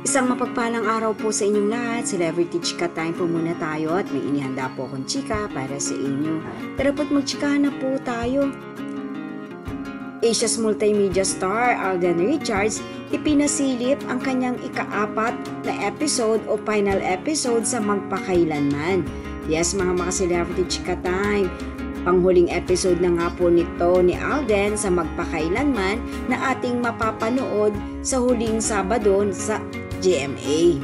Isang mapagpalang araw po sa inyong lahat. Celebrity Chika Time po muna tayo at may inihanda po akong chika para sa inyo. Tara po't magchikahan na po tayo. Asia's multimedia star Alden Richards ipinasilip ang kanyang ika-4 na episode o final episode sa Magpakailanman. Yes, mga Celebrity Chika Time, panghuling episode na nga po nito ni Alden sa Magpakailanman na ating mapapanood sa huling Sabado sa GMA.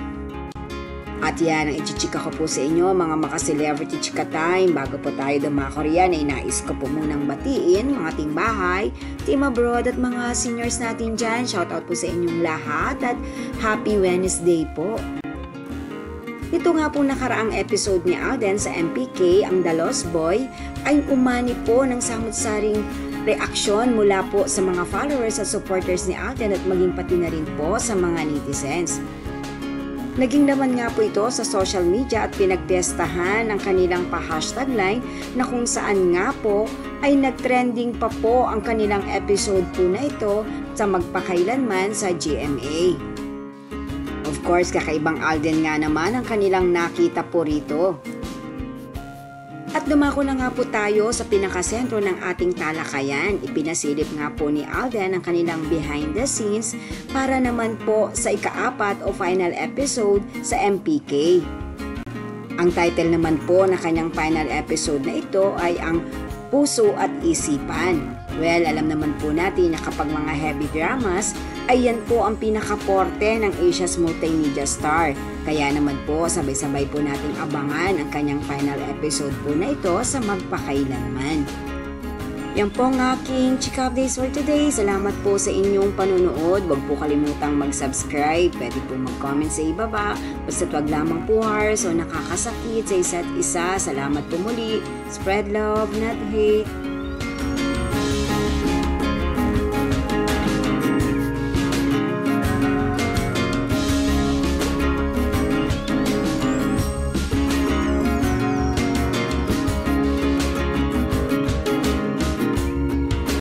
At yan ang ichichika ko po sa inyo mga Celebrity Chika Time. Bago po tayo dumako riyan ay nais ko po munang batiin mga ating bahay, team abroad at mga seniors natin dyan. Shoutout po sa inyong lahat at happy Wednesday po. Ito nga po nakaraang episode ni Alden sa MPK, ang The Lost Boy, ay umani po ng samut-saring reaksyon mula po sa mga followers at supporters ni Alden at maging pati na rin po sa mga netizens. Naging naman nga po ito sa social media at pinagtestahan ang kanilang pa-hashtag line na kung saan nga po ay nagtrending pa po ang kanilang episode po na ito sa Magpakailanman sa GMA. Of course, kakaibang Alden nga naman ang kanilang nakita po rito. At dumako na nga po tayo sa pinakasentro ng ating talakayan. Ipinasilip nga po ni Alden ang kanilang behind the scenes para naman po sa ika-4 o final episode sa MPK. Ang title naman po na kanyang final episode na ito ay ang Puso at Isipan. Well, alam naman po natin na kapag mga heavy dramas, ay yan po ang pinakaporte ng Asia's multimedia star. Kaya naman po, sabay-sabay po nating abangan ang kanyang final episode po na ito sa Magpakailanman. Yan po ang aking chika updates for today. Salamat po sa inyong panunood. Huwag po kalimutang mag-subscribe. Pwede po mag-comment sa ibaba. Basta't wag lamang po harsh o nakakasakit sa isa't isa. Salamat po muli. Spread love, not hate.